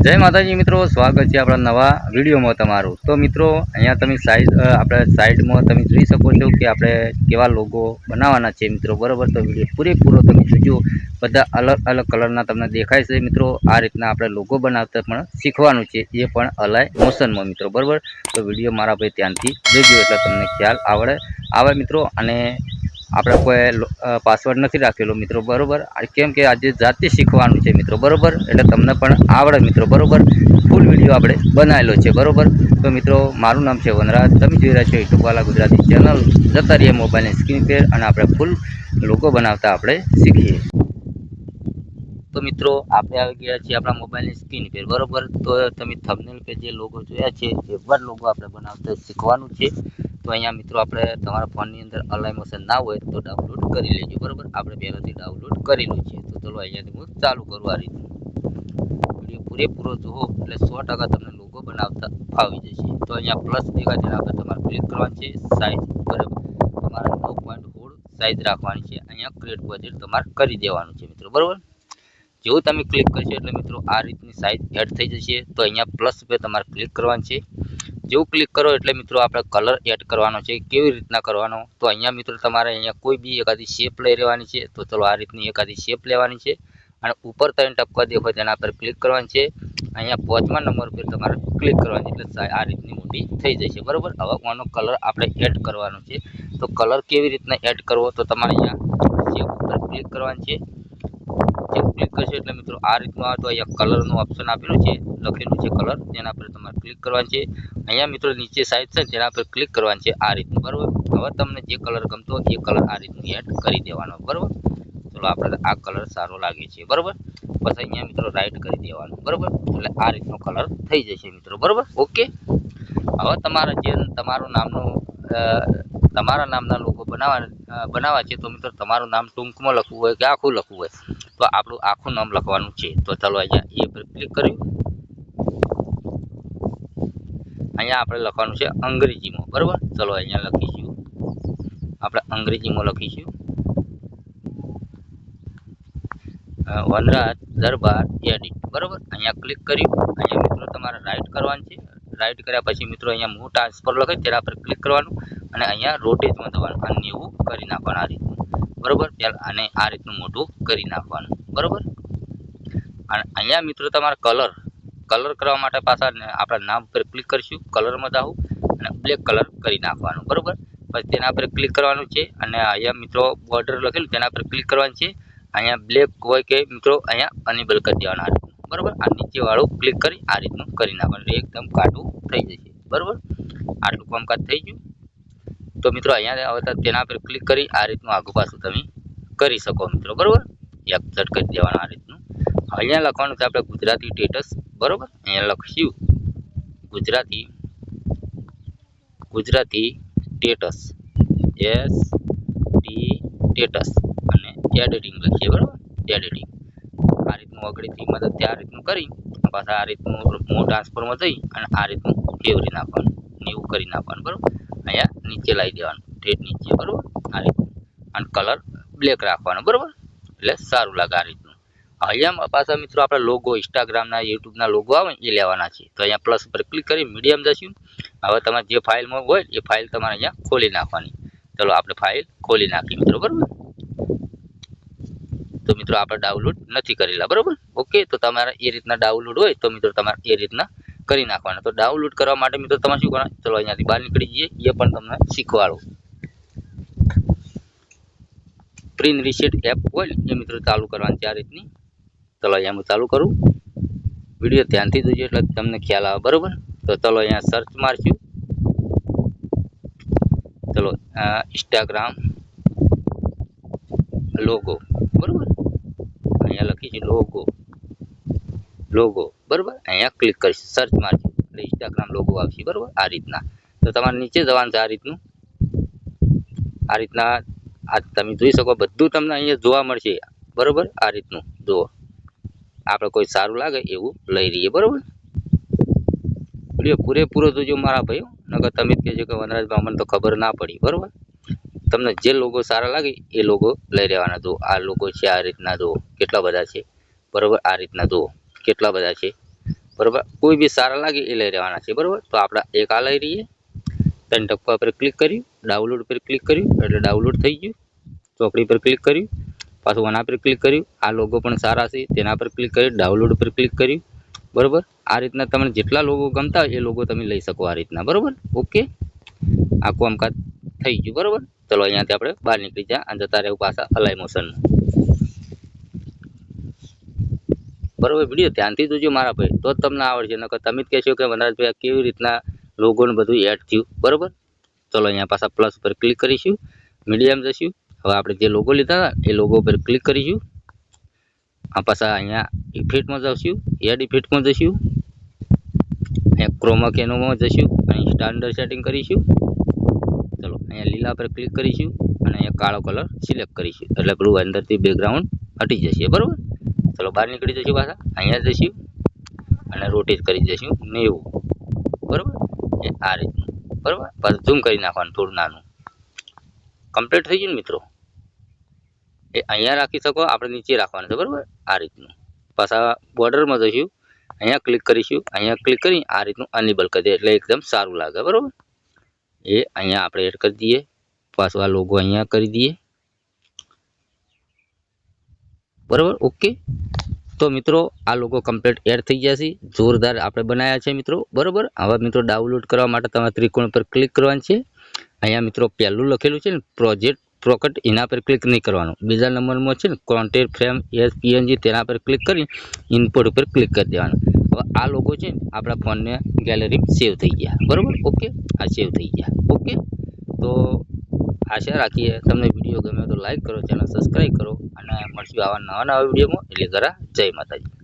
जय माताजी मित्रों, स्वागत है अपना नवा वीडियो में तमारू। तो मित्रों अँ तमे साइड में तमे जोई सको छो कि आपणे केवा लोगो बनावाना छे मित्रों, बराबर। तो वीडियो पूरेपूरो तमे जोजो, बधा अलग अलग कलरना तमने देखाय छे मित्रों। आ रीतना आपणे लोगो बनावता पण शीखवानुं छे, ए पण अलाय मोशन में मित्रों, बराबर। तो वीडियो मारा भाई ध्यानथी जोजो એટલે તમને ખ્યાલ આવે मित्रों। અને આપણે કોઈ પાસવર્ડ નથી રાખેલો મિત્રો, બરોબર। કેમ કે આજે જાતે શીખવાનું છે મિત્રો, બરોબર। એટલે તમને પણ આવડે મિત્રો, બરોબર। ફૂલ વિડીયો આપણે બનાવેલો છે, બરોબર। તો મિત્રો મારું નામ છે વનરાજ, તમે જોઈ રહ્યા છો યુટ્યુબ વાલા ગુજરાતી ચેનલ। જતા રહીએ મોબાઈલની સ્ક્રીન પર અને આપણે ફૂલ લોગો બનાવતા આપણે શીખીએ। तो मित्रों आपणे આવી ગયા છીએ આપણા મોબાઈલની સ્ક્રીન પર, બરોબર। તો તમે થંબનેલ पे જે લોગો જોયા છે એ જ લોગો આપણે બનાવતા શીખવાનું છે। तो अँ मित्रों आपणे तमारा फोननी अंदर अलाइन मोशन ना हो तो डाउनलॉड करी लेजो, बराबर। आपणे पहलाथी डाउनलॉड करेलुं छे। तो चलो अहींयाथी हूँ चालू करूँ। आ रीते वीडियो पूरेपूरो जुओ એટલે 100% તમને લોગો બનાવતા ફાવી જશે। તો અહીંયા પ્લસ દેખાય છે, આપણે તમારે ક્લિક કરવાનું છે। સાઇઝ બરાબર તમારે 9.16 સાઇઝ રાખવાની છે। અહીંયા ક્રિએટ બજેટ તમારે કરી દેવાનું છે મિત્રો, બરાબર। જેવું તમે ક્લિક કરશો એટલે મિત્રો આ રીતની સાઇઝ એડ થઈ જશે। તો અહીંયા પ્લસ पे તમારે ક્લિક કરવાનું છે। જેવું ક્લિક કરો એટલે મિત્રો આપણે કલર એડ કરવાનો છે। કેવી રીતના કરવાનો, તો અહીંયા મિત્રો તમારે અહીંયા કોઈ બી એકાદી શેપ લઈ લેવાની છે। તો ચલો આ રીતની એકાદી શેપ લેવાની છે અને ઉપર 3 ટપકા દેખાય તેના પર ક્લિક કરવાનું છે। અહીંયા 5મા નંબર પર તમારે ક્લિક કરવાનું એટલે આ રીતની મોટી થઈ જશે, બરાબર। હવે આનો કલર આપણે એડ કરવાનો છે। તો કલર કેવી રીતના એડ કરવો, તો તમારે અહીંયા શેપ ઉપર ક્લિક કરવાનું છે। જેવું ક્લિક કરશો એટલે મિત્રો આ રીતનું આવે। તો અહીંયા કલરનું ઓપ્શન આપેલું છે, લખેલું છે કલર, તેના પર તમારે ક્લિક કરવાનું છે। અહીંયા મિત્રો નીચે સાઈડ છે તેના પર ક્લિક કરવાનું છે આ રીતનું, બરાબર। હવે તમને જે કલર ગમતો હોય એ કલર આ રીતનું એડ કરી દેવાનો, બરાબર। ચલો આપણે આ કલર સારો લાગે છે, બરાબર। પછી અહીંયા મિત્રો રાઈટ કરી દેવાનું, બરાબર। એટલે આ રીતનો કલર થઈ જશે મિત્રો, બરાબર, ઓકે। હવે તમારે જે તમારા નામના લોગો બનાવવા છે, તો મિત્રો તમારું નામ ટૂંકમાં લખવું હોય કે આખું લખવું હોય તો આપણું આખું નામ લખવાનું છે। તો ચાલો અહીંયા એ પર ક્લિક કર્યું। અહીંયા આપણે લખવાનું છે અંગ્રેજીમાં, બરાબર। ચલો અહીંયા લખીશું, આપણે અંગ્રેજીમાં લખીશું વનરાજ દરબાર એડિટ, બરાબર। અહીંયા ક્લિક કર્યું। અહીંયા મિત્રો તમારે રાઈટ કરવાનું છે। રાઈટ કર્યા પછી મિત્રો અહીંયા મૂવ ટ્રાન્સફર લખે તેના પર ક્લિક કરવાનું અને અહીંયા રોટેટમાં જવાનું અને 90 કરી નાખવાનું આ રીતનું, બરાબર। અને આ રીતનું મોટું કરી નાખવાનું, બરાબર। અને અહીંયા મિત્રો તમારે કલર કરવા માટે પાછા આપણા નામ પર ક્લિક કરીશું, કલરમાં જાવું અને બ્લેક કલર કરી નાખવાનું, બરાબર। પછી તેના પર ક્લિક કરવાનું છે અને અહીંયા મિત્રો બોર્ડર લખેલું તેના પર ક્લિક કરવાનું છે। અહીંયા બ્લેક હોય કે મિત્રો અહીંયા અનેબલ કરી દેવાનું આ રીતનું, બરાબર। આ નીચે વાળું ક્લિક કરી આ રીતનું કરી નાખવાનું, એકદમ કાટું થઈ જશે, બરાબર। આટલું કામકાજ થઈ ગયું। તો મિત્રો અહીંયા હવે તેના પર ક્લિક કરી આ રીતનું આગુ પાછું તમે કરી શકો મિત્રો, બરાબર। એક ઝટ કરી દેવાનું આ રીતનું। અહીંયા લખવાનું છે આપણે ગુજરાતી સ્ટેટસ, બરાબર। અહીંયા લખશું ગુજરાતી સ્ટેટસ સ્ટેટસ અને એડિટિંગ લખીએ, બરાબર। એડિટિંગ આ રીતનું અગળીથી મદદથી આ રીતનું કરી પાછા આ રીતનું મૂવ ટ્રાન્સફરમાં જઈ અને આ રીતનું ફેવરી નાખવાનું, એવું કરી નાખવાનું, બરાબર। અહીંયા નીચે લાવી દેવાનું, ઠેઠ નીચે, બરાબર। આ રીતનું અને કલર બ્લેક રાખવાનો, બરાબર। એટલે સારું લાગે આ રીતનું। અહીંયા પાછા મિત્રો આપણે લોગો ઇન્સ્ટાગ્રામના યુટ્યુબના લોગો આવે એ લેવાના છે। તો અહીંયા પ્લસ પર ક્લિક કરી મીડિયમ જશું। હવે તમારે જે ફાઇલમાં હોય એ ફાઇલ તમારે અહીંયા ખોલી નાખવાની। ચલો આપણે ફાઇલ ખોલી નાખીએ મિત્રો, બરાબર। તો મિત્રો આપણે ડાઉનલોડ નથી કરેલા, બરાબર, ઓકે। તો તમારે એ રીતના ડાઉનલોડ હોય તો મિત્રો તમારે એ રીતના કરી નાખવાના। તો ડાઉનલોડ કરવા માટે મિત્રો તમારે શું કરવાનું, ચલો અહીંયાથી બહાર નીકળી જઈએ, એ પણ તમને શીખવાડું। પ્રિન્ટ રીસેટ એપ હોય એ મિત્રો ચાલુ કરવાની છે આ રીતની। ચલો અહીંયા હું ચાલુ કરું, વિડીયો ધ્યાનથી જોજો એટલે તમને ખ્યાલ આવે, બરાબર। તો ચલો અહીંયા સર્ચ મારશું, ચલો ઇન્સ્ટાગ્રામ લોગો, બરાબર। અહીંયા લખીશું લોગો, બરાબર। અહીંયા ક્લિક કરીશું, સર્ચ મારશું એટલે ઇન્સ્ટાગ્રામ લોગો આવશે, બરાબર। આ રીતના તો તમારે નીચે જવાનું છે આ રીતના આ તમે જોઈ શકો બધું તમને અહીંયા જોવા મળશે, બરાબર। આ રીતનું જુઓ, આપણે કોઈ સારું લાગે એવું લઈ રહીએ, બરાબર। વિડીયો પૂરેપૂરો જોજો મારા ભાઈઓ, નકર તમે જ કહેજો કે વનરાજભાઈ અમને તો ખબર ના પડી, બરાબર। તમને જે લોગો સારા લાગે એ લોગો લઈ લેવાના। જો આ લોગો છે આ રીતના, જુઓ કેટલા બધા છે, બરાબર। આ રીતના જુઓ કેટલા બધા છે, બરાબર, કોઈ બી સારા લાગે એ લઈ રહેવાના છે બરાબર. તો આપણે એક આ લઈ રહીએ, 3 ટપકા પર ક્લિક કર્યું, ડાઉનલોડ પર ક્લિક કર્યું એટલે ડાઉનલોડ થઈ ગયું. ચોકડી પર ક્લિક કર્યું, પાછું આના પર ક્લિક કર્યું, આ લોગો પણ સારા છે તેના પર ક્લિક કર્યું, ડાઉનલોડ પર ક્લિક કર્યું બરાબર. આ રીતના તમને જેટલા લોગો ગમતા હોય એ લોગો તમે લઈ શકો આ રીતના બરાબર. ઓકે, આ કામકાજ થઈ ગયું બરાબર. ચલો અહીંયાથી આપણે બહાર નીકળી જાય અને જતા રહેવું પાછા અલાઈ મોશનમાં બરાબર. વિડીયો ધ્યાનથી જોજો મારા ભાઈ, તો જ તમને આવડશે. નકર તમે જ કહેશો કે વનરાજભાઈ આ કેવી રીતના લોગોને બધું એડ થયું બરાબર. ચલો અહીંયા પાછા પ્લસ પર ક્લિક કરીશું, મીડિયમ જશું. હવે આપણે જે લોગો લીધા હતા એ લોગો પર ક્લિક કરીશું. આ પાછા અહીંયા ઇફેક્ટમાં જશું, એડ ઇફેક્ટમાં જશું, અહીંયા ક્રોમા કેનોમાં જશું, અહીં સ્ટાન્ડર્ડ સેટિંગ કરીશું. ચલો અહીંયા લીલા પર ક્લિક કરીશું અને અહીંયા કાળો કલર સિલેક્ટ કરીશું એટલે પેલું અંદરથી બેકગ્રાઉન્ડ હટી જશે બરાબર. ચલો બહાર નીકળી જશું, પાછા અહીંયા જશું અને રોટેટ કરી જશું 90 બરાબર. એ આ રીતનું બરાબર. પાછું ઝૂમ કરી નાખવાનું થોડું નાનું. કમ્પ્લીટ થઈ ગયું ને મિત્રો. એ અહીંયા રાખી શકો, આપણે નીચે રાખવાનું છે બરાબર. આ રીતનું પાછા બોર્ડરમાં જશું, અહીંયા ક્લિક કરીશું, અહીંયા ક્લિક કરી આ રીતનું અનેબલ કરી દે એટલે એકદમ સારું લાગે બરાબર. એ અહીંયા આપણે એડ કરી દઈએ, પાછો આ લોગો અહીંયા કરી દઈએ બરાબર. ઓકે, તો મિત્રો આ લોગો કમ્પ્લીટ એડ થઈ ગયા છે, જોરદાર આપણે બનાવ્યા છે મિત્રો બરાબર. હવે મિત્રો ડાઉનલોડ કરવા માટે તમારે ત્રિકોણ પર ક્લિક કરવાનું છે. અહીંયા મિત્રો પહેલું લખેલું છે ને પ્રોજેક્ટ પ્રોકટ, એના પર ક્લિક નહીં કરવાનું. બીજા નંબરમાં છે ને કોન્ટેન્ટ ફ્રેમ એસપીએનજી, તેના પર ક્લિક કરી ઇમ્પોર્ટ ઉપર ક્લિક કરી દેવાનું. હવે આ લોગો છે ને આપણા ફોનને ગેલેરીમાં સેવ થઈ ગયા બરાબર. ઓકે, આ સેવ થઈ ગયા. ઓકે, તો આશા રાખીએ તમને વિડીયો ગમે તો લાઈક કરો, ચેનલ સબસ્ક્રાઈબ કરો અને મળશું આવા નવા વિડીયોમાં. એટલે જરા જય માતાજી.